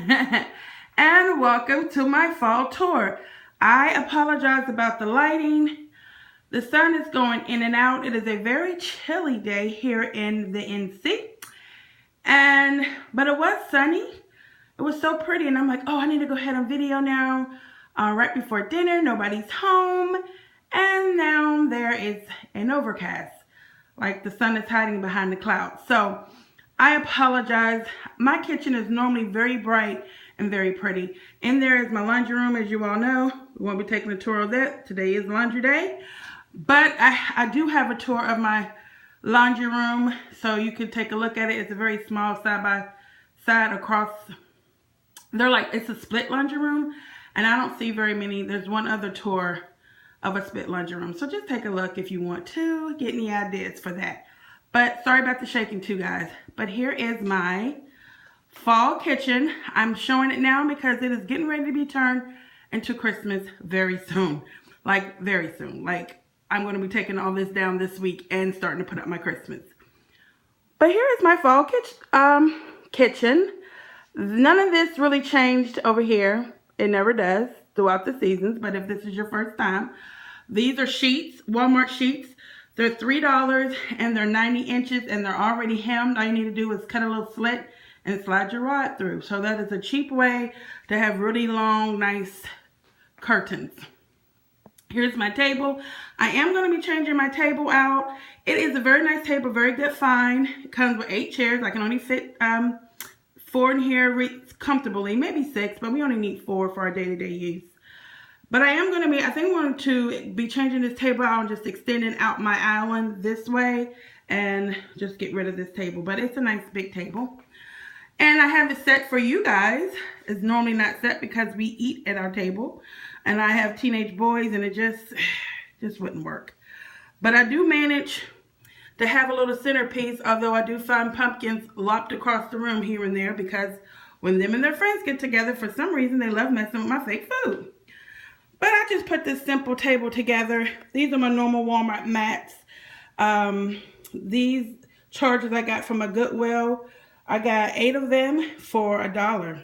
And welcome to my fall tour. I apologize about the lighting. The sun is going in and out. It is a very chilly day here in the NC. But it was sunny. It was so pretty, and I'm like, oh, I need to go ahead and video now. Right before dinner, nobody's home. And now there is an overcast. Like the sun is hiding behind the clouds. So I apologize. My kitchen is normally very bright and very pretty. In there is my laundry room, as you all know. We won't be taking a tour of that. Today is laundry day. But I do have a tour of my laundry room, so you can take a look at it. It's a very small side-by-side across. It's a split laundry room, and I don't see very many. There's one other tour of a split laundry room. So just take a look if you want to get any ideas for that. But sorry about the shaking too, guys. But here is my fall kitchen. I'm showing it now because it is getting ready to be turned into Christmas very soon. Like very soon. Like I'm going to be taking all this down this week and starting to put up my Christmas. But here is my fall kitchen. None of this really changed over here. It never does throughout the seasons. But if this is your first time, these are sheets, Walmart sheets. They're $3 and they're 90 inches and they're already hemmed. All you need to do is cut a little slit and slide your rod through. So that is a cheap way to have really long, nice curtains. Here's my table. I am going to be changing my table out. It is a very nice table, very good find. It comes with 8 chairs. I can only fit 4 in here comfortably, maybe 6, but we only need 4 for our day-to-day use. But I think I'm going to be changing this table out and just extending out my island this way and just get rid of this table. But it's a nice big table. And I have it set for you guys. It's normally not set because we eat at our table. And I have teenage boys and it just wouldn't work. But I do manage to have a little centerpiece, although I do find pumpkins lopped across the room here and there because when them and their friends get together, for some reason, they love messing with my fake food. But I just put this simple table together. These are my normal Walmart mats. These chargers I got from a Goodwill. I got 8 of them for $1.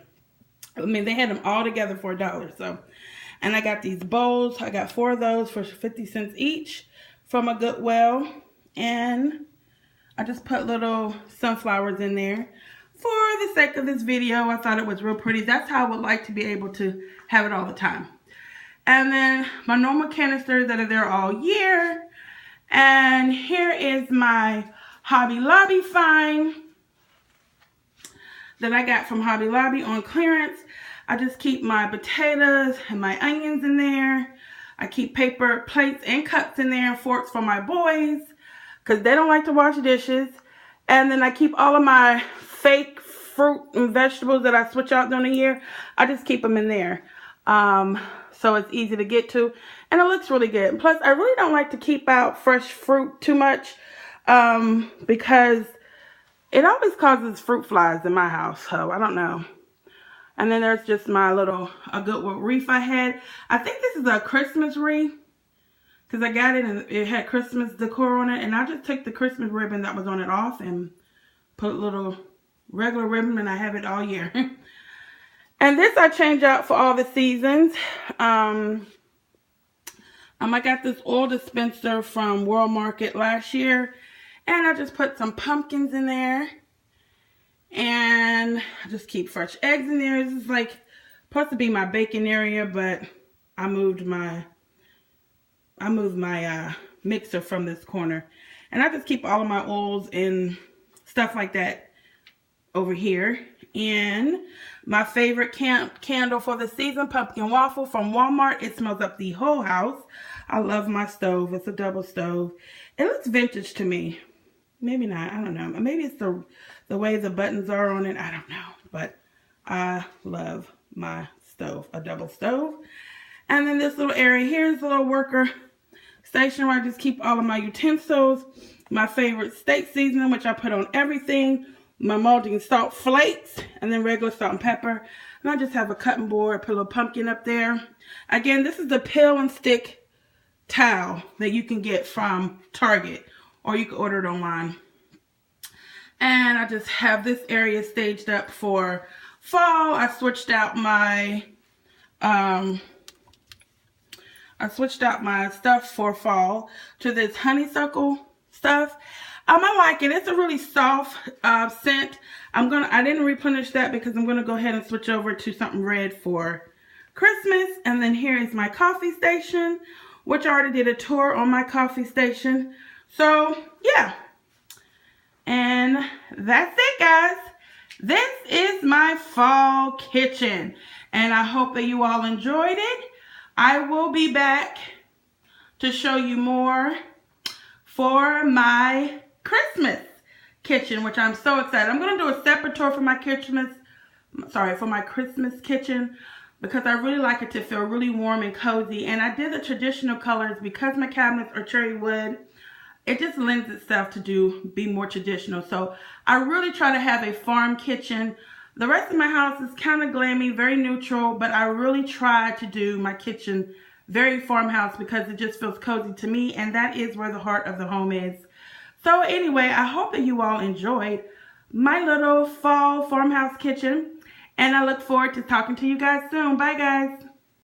I mean, they had them all together for $1. So, and I got these bowls. I got 4 of those for 50 cents each from a Goodwill. And I just put little sunflowers in there. For the sake of this video, I thought it was real pretty. That's how I would like to be able to have it all the time. And then my normal canisters that are there all year. And here is my Hobby Lobby find that I got from Hobby Lobby on clearance. I just keep my potatoes and my onions in there. I keep paper plates and cups in there and forks for my boys because they don't like to wash dishes. And then I keep all of my fake fruit and vegetables that I switch out during the year. I just keep them in there. So it's easy to get to. And it looks really good. Plus, I really don't like to keep out fresh fruit too much because it always causes fruit flies in my house. So I don't know. And then there's just my a Goodwill wreath I had. I think this is a Christmas wreath because I got it and it had Christmas decor on it. And I just took the Christmas ribbon that was on it off and put a little regular ribbon, and I have it all year. And this I change out for all the seasons. I got this oil dispenser from World Market last year. And I just put some pumpkins in there. And I just keep fresh eggs in there. This is like supposed to be my baking area, but I moved my mixer from this corner. And I just keep all of my oils and stuff like that over here. And my favorite candle for the season, pumpkin waffle from Walmart. It smells up the whole house. I love my stove. It's a double stove. It looks vintage to me. Maybe not. I don't know. Maybe it's the way the buttons are on it. I don't know. But I love my stove. A double stove. And then this little area here is a little worker station where I just keep all of my utensils. My favorite steak seasoning, which I put on everything. My molding salt flakes, and then regular salt and pepper. And I just have a cutting board, put a little pumpkin up there. Again, this is the peel and stick towel that you can get from Target, or you can order it online. And I just have this area staged up for fall. I switched out my stuff for fall to this honeysuckle stuff. I like it. It's a really soft scent. I didn't replenish that because I'm gonna go ahead and switch over to something red for Christmas. And then here is my coffee station, which I already did a tour on my coffee station. So yeah, and that's it, guys. This is my fall kitchen, and I hope that you all enjoyed it. I will be back to show you more for my Christmas kitchen, which I'm so excited. I'm going to do a separate tour for my Christmas kitchen, because I really like it to feel really warm and cozy. And I did the traditional colors because my cabinets are cherry wood. It just lends itself to be more traditional. So I really try to have a farm kitchen. The rest of my house is kind of glammy, very neutral, but I really try to do my kitchen very farmhouse because it just feels cozy to me, and that is where the heart of the home is. So anyway, I hope that you all enjoyed my little fall farmhouse kitchen, and I look forward to talking to you guys soon. Bye, guys.